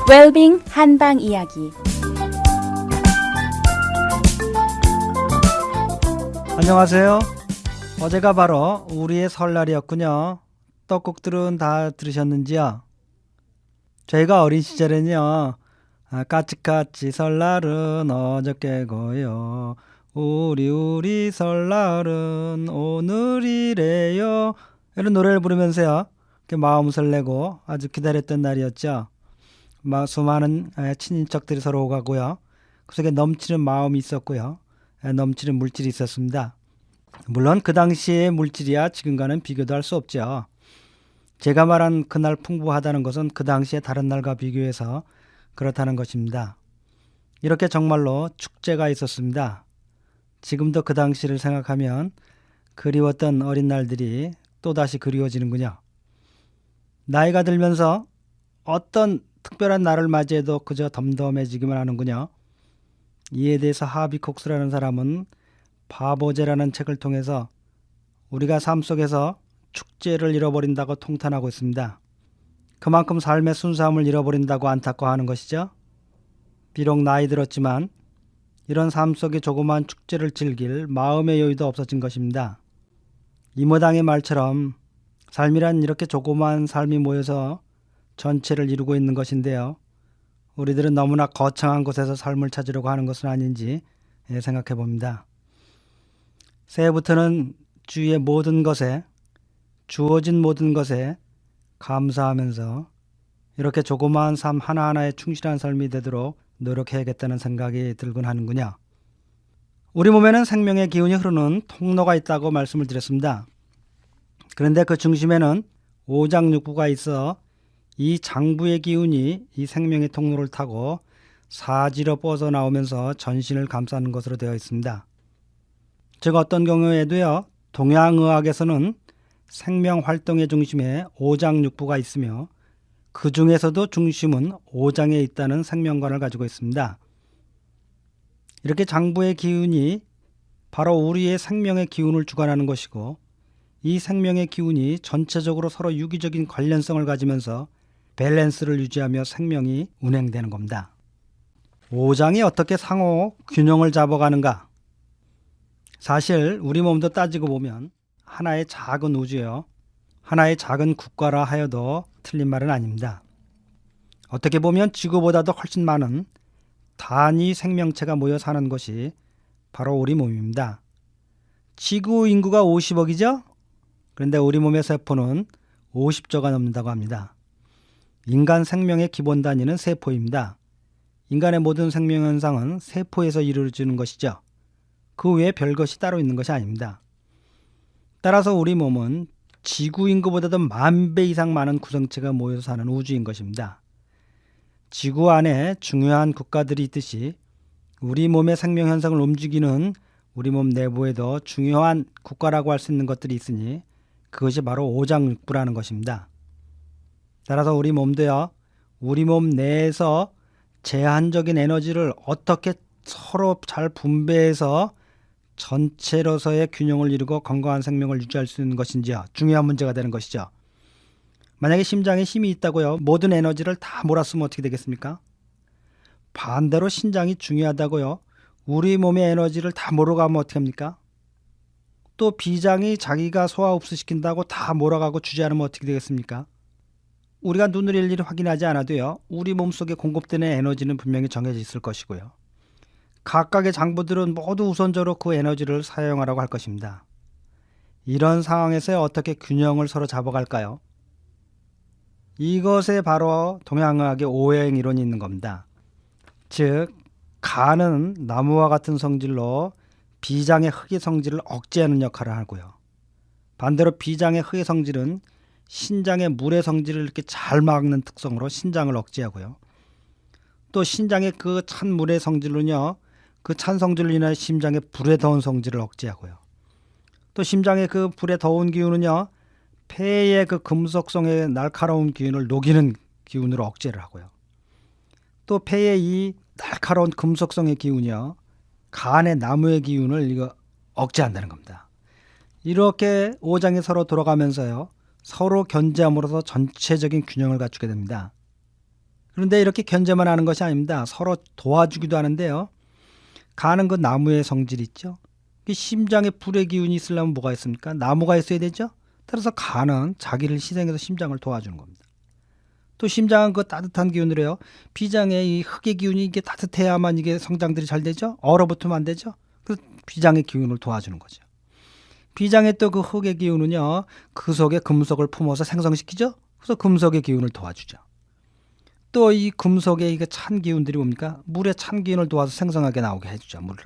웰빙 한방 이야기. 안녕하세요. 어제가 바로 우리의 설날이었군요. 떡국들은 다 들으셨는지요? 저희가 어린 시절에는요, 까치까치 설날은 어저께고요. 우리 설날은 오늘이래요. 이런 노래를 부르면서요, 이렇게 마음 설레고 아주 기다렸던 날이었죠. 수많은 친인척들이 서로 오가고요. 그 속에 넘치는 마음이 있었고요. 넘치는 물질이 있었습니다. 물론 그 당시의 물질이야 지금과는 비교도 할 수 없죠. 제가 말한 그날 풍부하다는 것은 그 당시의 다른 날과 비교해서 그렇다는 것입니다. 이렇게 정말로 축제가 있었습니다. 지금도 그 당시를 생각하면 그리웠던 어린 날들이 또다시 그리워지는군요. 나이가 들면서 어떤 특별한 날을 맞이해도 그저 덤덤해지기만 하는군요. 이에 대해서 하비 콕스라는 사람은 바보제라는 책을 통해서 우리가 삶 속에서 축제를 잃어버린다고 통탄하고 있습니다. 그만큼 삶의 순수함을 잃어버린다고 안타까워하는 것이죠. 비록 나이 들었지만 이런 삶 속의 조그마한 축제를 즐길 마음의 여유도 없어진 것입니다. 이모당의 말처럼 삶이란 이렇게 조그마한 삶이 모여서 전체를 이루고 있는 것인데요. 우리들은 너무나 거창한 곳에서 삶을 찾으려고 하는 것은 아닌지 생각해 봅니다. 새해부터는 주위의 모든 것에, 주어진 모든 것에 감사하면서 이렇게 조그마한 삶 하나하나에 충실한 삶이 되도록 노력해야겠다는 생각이 들곤 하는군요. 우리 몸에는 생명의 기운이 흐르는 통로가 있다고 말씀을 드렸습니다. 그런데 그 중심에는 오장육부가 있어 이 장부의 기운이 이 생명의 통로를 타고 사지로 뻗어나오면서 전신을 감싸는 것으로 되어 있습니다. 즉 어떤 경우에도요, 동양의학에서는 생명활동의 중심에 오장육부가 있으며 그 중에서도 중심은 오장에 있다는 생명관을 가지고 있습니다. 이렇게 장부의 기운이 바로 우리의 생명의 기운을 주관하는 것이고 이 생명의 기운이 전체적으로 서로 유기적인 관련성을 가지면서 밸런스를 유지하며 생명이 운행되는 겁니다. 오장이 어떻게 상호 균형을 잡아가는가? 사실 우리 몸도 따지고 보면 하나의 작은 우주요, 하나의 작은 국가라 하여도 틀린 말은 아닙니다. 어떻게 보면 지구보다도 훨씬 많은 단위 생명체가 모여 사는 것이 바로 우리 몸입니다. 지구 인구가 50억이죠? 그런데 우리 몸의 세포는 50조가 넘는다고 합니다. 인간 생명의 기본 단위는 세포입니다. 인간의 모든 생명 현상은 세포에서 이루어지는 것이죠. 그 외에 별것이 따로 있는 것이 아닙니다. 따라서 우리 몸은 지구 인구보다도 10,000배 이상 많은 구성체가 모여서 사는 우주인 것입니다. 지구 안에 중요한 국가들이 있듯이 우리 몸의 생명 현상을 움직이는 우리 몸 내부에도 중요한 국가라고 할 수 있는 것들이 있으니 그것이 바로 오장육부라는 것입니다. 따라서 우리 몸도요, 우리 몸 내에서 제한적인 에너지를 어떻게 서로 잘 분배해서 전체로서의 균형을 이루고 건강한 생명을 유지할 수 있는 것인지요, 중요한 문제가 되는 것이죠. 만약에 심장에 힘이 있다고요, 모든 에너지를 다 몰았으면 어떻게 되겠습니까? 반대로 신장이 중요하다고요, 우리 몸의 에너지를 다 몰아가면 어떻게 합니까? 또 비장이 자기가 소화 흡수시킨다고 다 몰아가고 주지 않으면 어떻게 되겠습니까? 우리가 눈으로 일일이 확인하지 않아도요, 우리 몸속에 공급되는 에너지는 분명히 정해져 있을 것이고요. 각각의 장부들은 모두 우선적으로 그 에너지를 사용하라고 할 것입니다. 이런 상황에서 어떻게 균형을 서로 잡아갈까요? 이것에 바로 동양의학의 오행 이론이 있는 겁니다. 즉, 간은 나무와 같은 성질로 비장의 흙의 성질을 억제하는 역할을 하고요. 반대로 비장의 흙의 성질은 신장의 물의 성질을 이렇게 잘 막는 특성으로 신장을 억제하고요. 또 신장의 그 찬 물의 성질로는요, 그 찬 성질로 인해 심장의 불의 더운 성질을 억제하고요. 또 심장의 그 불의 더운 기운은요, 폐의 그 금속성의 날카로운 기운을 녹이는 기운으로 억제를 하고요. 또 폐의 이 날카로운 금속성의 기운이요, 간의 나무의 기운을 이거 억제한다는 겁니다. 이렇게 오장이 서로 돌아가면서요, 서로 견제함으로써 전체적인 균형을 갖추게 됩니다. 그런데 이렇게 견제만 하는 것이 아닙니다. 서로 도와주기도 하는데요. 간은 그 나무의 성질이 있죠. 그 심장에 불의 기운이 있으려면 뭐가 있습니까? 나무가 있어야 되죠. 따라서 간은 자기를 희생해서 심장을 도와주는 겁니다. 또 심장은 그 따뜻한 기운을 해요. 비장의 이 흙의 기운이 이게 따뜻해야만 이게 성장들이 잘 되죠. 얼어붙으면 안 되죠. 그 비장의 기운을 도와주는 거죠. 비장의 또 그 흙의 기운은요, 그 속에 금속을 품어서 생성시키죠. 그래서 금속의 기운을 도와주죠. 또 이 금속의 이게 찬 기운들이 뭡니까? 물의 찬 기운을 도와서 생성하게 나오게 해주죠. 물을.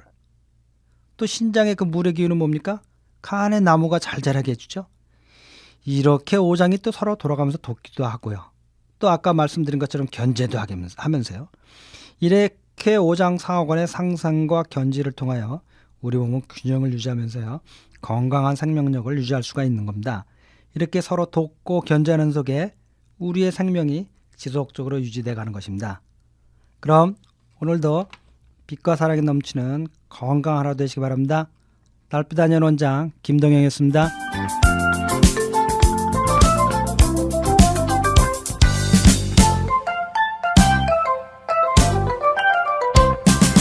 또 신장의 그 물의 기운은 뭡니까? 간의 나무가 잘 자라게 해주죠. 이렇게 오장이 또 서로 돌아가면서 돕기도 하고요. 또 아까 말씀드린 것처럼 견제도 하면서요. 이렇게 오장상하관의 상상과 견지를 통하여 우리 몸은 균형을 유지하면서요. 건강한 생명력을 유지할 수가 있는 겁니다. 이렇게 서로 돕고 견제하는 속에 우리의 생명이 지속적으로 유지돼 가는 것입니다. 그럼 오늘도 빛과 사랑이 넘치는 건강한 하루 되시기 바랍니다. 달빛 안녕 원장 김동영이었습니다.